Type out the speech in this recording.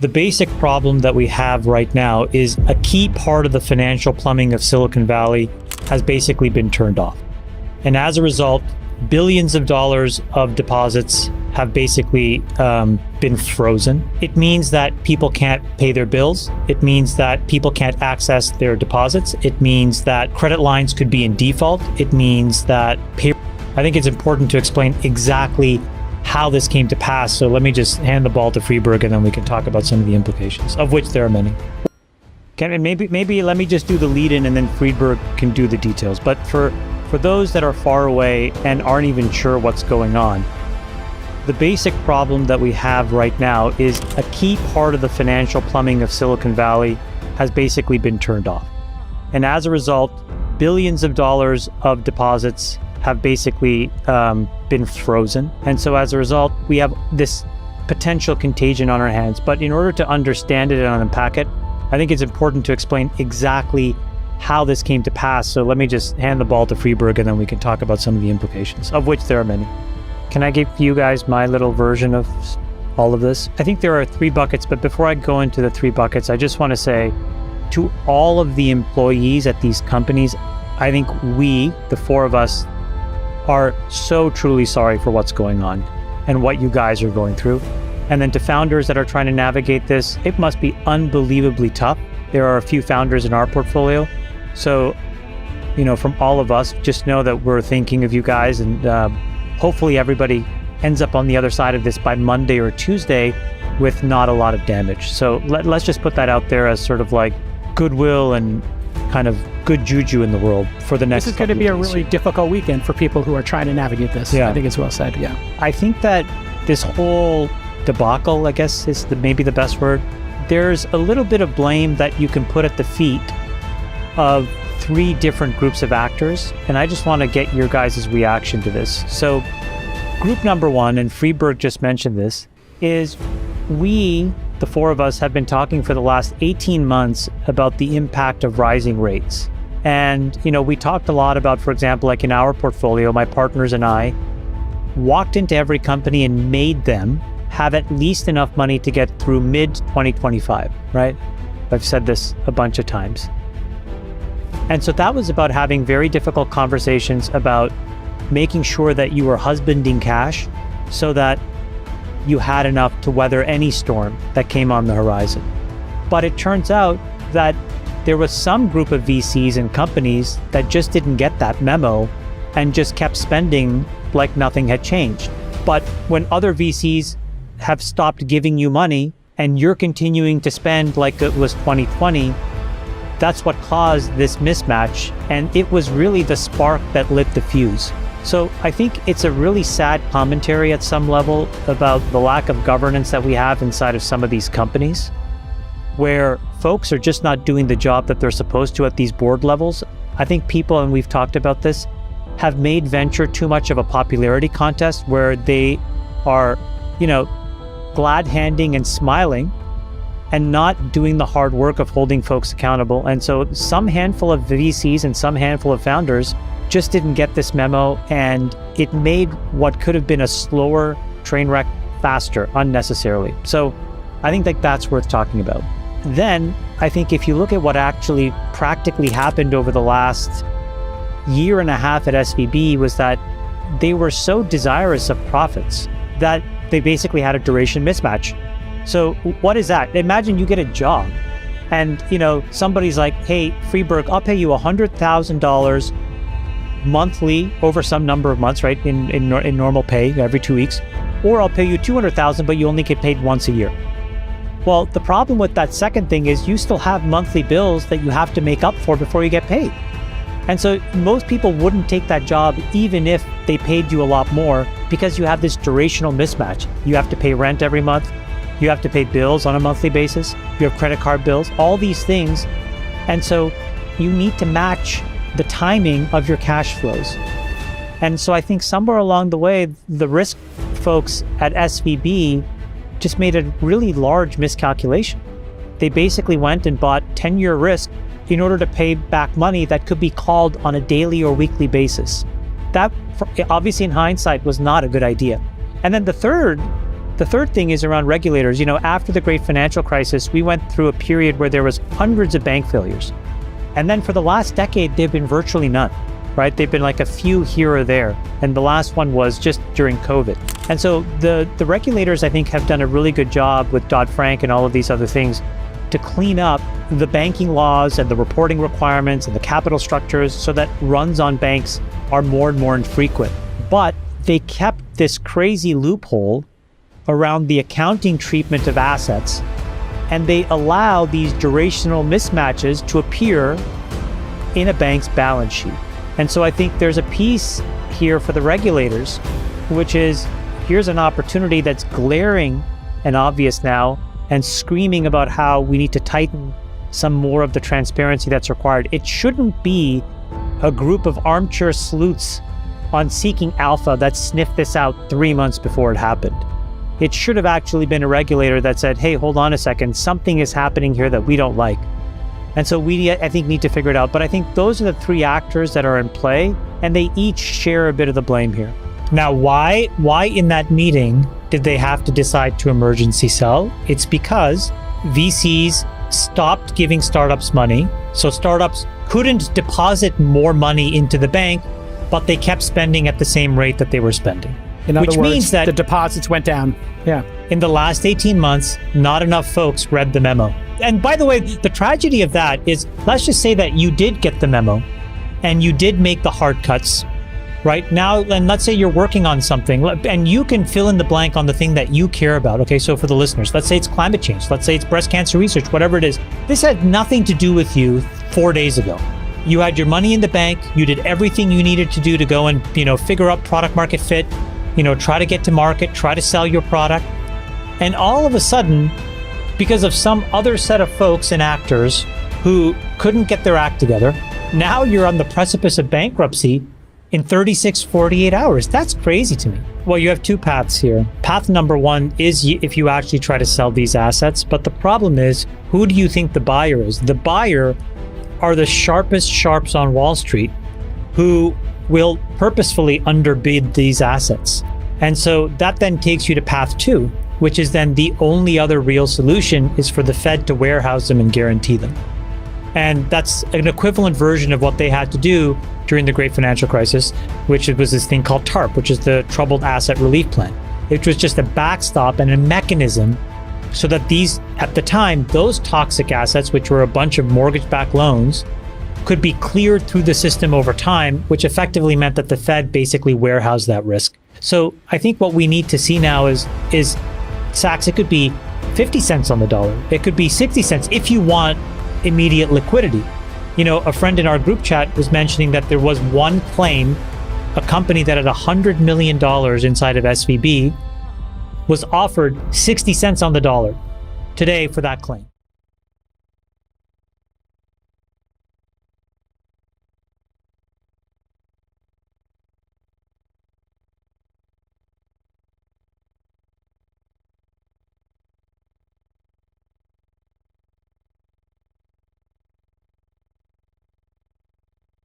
The basic problem that we have right now is a key part of the financial plumbing of Silicon Valley has basically been turned off. And as a result, billions of dollars of deposits have basically been frozen. It means that people can't pay their bills. It means that people can't access their deposits. It means that credit lines could be in default. It means that I think it's important to explain exactly how this came to pass. So let me just hand the ball to Freeberg and then we can talk about some of the implications, of which there are many. Maybe let me just do the lead in and then Freeberg can do the details. But for those that are far away and aren't even sure what's going on, the basic problem that we have right now is a key part of the financial plumbing of Silicon Valley has basically been turned off. And as a result, billions of dollars of deposits have basically been frozen. And so as a result, we have this potential contagion on our hands. But in order to understand it and unpack it, I think it's important to explain exactly how this came to pass. So let me just hand the ball to Freeberg and then we can talk about some of the implications, of which there are many. Can I give you guys my little version of all of this? I think there are 3 buckets, but before I go into the 3 buckets, I just want to say to all of the employees at these companies, I think we, the 4 of us, are so truly sorry for what's going on and what you guys are going through. And then to founders that are trying to navigate this, it must be unbelievably tough. There are a few founders in our portfolio. So, from all of us, just know that we're thinking of you guys and hopefully everybody ends up on the other side of this by Monday or Tuesday with not a lot of damage. So let's just put that out there as sort of like goodwill and kind of good juju in the world for the next. This is going to be a really difficult weekend for people who are trying to navigate this. Yeah. I think it's well said. Yeah. I think that this whole debacle, I guess is maybe the best word. There's a little bit of blame that you can put at the feet of 3 different groups of actors. And I just want to get your guys' reaction to this. So group number 1, and Freeberg just mentioned this, is we, the 4 of us, have been talking for the last 18 months about the impact of rising rates. And, we talked a lot about, for example, like in our portfolio, my partners and I walked into every company and made them have at least enough money to get through mid-2025, right? I've said this a bunch of times. And so that was about having very difficult conversations about making sure that you were husbanding cash so that you had enough to weather any storm that came on the horizon. But it turns out that there was some group of VCs and companies that just didn't get that memo and just kept spending like nothing had changed. But when other VCs have stopped giving you money and you're continuing to spend like it was 2020, that's what caused this mismatch. And it was really the spark that lit the fuse. So I think it's a really sad commentary at some level about the lack of governance that we have inside of some of these companies, where folks are just not doing the job that they're supposed to at these board levels. I think people, and we've talked about this, have made venture too much of a popularity contest where they are, glad-handing and smiling and not doing the hard work of holding folks accountable. And so some handful of VCs and some handful of founders just didn't get this memo, and it made what could have been a slower train wreck faster unnecessarily. So I think that's worth talking about. Then I think if you look at what actually practically happened over the last year and a half at SVB, was that they were so desirous of profits that they basically had a duration mismatch. So what is that? Imagine you get a job and, somebody's like, hey, Freeberg, I'll pay you $100,000 monthly over some number of months, right? In normal pay every 2 weeks, or I'll pay you $200,000, but you only get paid once a year. Well, the problem with that second thing is you still have monthly bills that you have to make up for before you get paid. And so most people wouldn't take that job even if they paid you a lot more, because you have this durational mismatch. You have to pay rent every month. You have to pay bills on a monthly basis. You have credit card bills, all these things. And so you need to match the timing of your cash flows. And so I think somewhere along the way, the risk folks at SVB just made a really large miscalculation. They basically went and bought 10-year risk in order to pay back money that could be called on a daily or weekly basis. That, obviously in hindsight, was not a good idea. And then the third The third thing is around regulators. After the great financial crisis, we went through a period where there was hundreds of bank failures. And then for the last decade, they've been virtually none, right? They've been like a few here or there. And the last one was just during COVID. And so the regulators, I think, have done a really good job with Dodd-Frank and all of these other things to clean up the banking laws and the reporting requirements and the capital structures so that runs on banks are more and more infrequent. But they kept this crazy loophole around the accounting treatment of assets, and they allow these durational mismatches to appear in a bank's balance sheet. And so I think there's a piece here for the regulators, which is here's an opportunity that's glaring and obvious now and screaming about how we need to tighten some more of the transparency that's required. It shouldn't be a group of armchair sleuths on Seeking Alpha that sniffed this out 3 months before it happened. It should have actually been a regulator that said, hey, hold on a second, something is happening here that we don't like. And so we, I think, need to figure it out. But I think those are the three actors that are in play, and they each share a bit of the blame here. Now, why in that meeting did they have to decide to emergency sell? It's because VCs stopped giving startups money. So startups couldn't deposit more money into the bank, but they kept spending at the same rate that they were spending. In other words, means that the deposits went down. Yeah. In the last 18 months, not enough folks read the memo. And by the way, the tragedy of that is, let's just say that you did get the memo and you did make the hard cuts right now. And let's say you're working on something and you can fill in the blank on the thing that you care about. Okay, so for the listeners, let's say it's climate change. Let's say it's breast cancer research, whatever it is. This had nothing to do with you 4 days ago. You had your money in the bank. You did everything you needed to do to go and, figure out product market fit, try to get to market, try to sell your product. And all of a sudden, because of some other set of folks and actors who couldn't get their act together, now you're on the precipice of bankruptcy in 36, 48 hours. That's crazy to me. Well, you have two paths here. Path number one is if you actually try to sell these assets. But the problem is, who do you think the buyer is? The buyer are the sharpest sharps on Wall Street who will purposefully underbid these assets. And so that then takes you to path two, which is then the only other real solution is for the Fed to warehouse them and guarantee them. And that's an equivalent version of what they had to do during the great financial crisis, which was this thing called TARP, which is the Troubled Asset Relief Plan. It was just a backstop and a mechanism so that these, at the time, those toxic assets, which were a bunch of mortgage-backed loans, could be cleared through the system over time, which effectively meant that the Fed basically warehoused that risk. So I think what we need to see now is Sachs, it could be 50 cents on the dollar. It could be 60 cents if you want immediate liquidity. A friend in our group chat was mentioning that there was one claim, a company that had $100 million inside of SVB was offered 60 cents on the dollar today for that claim.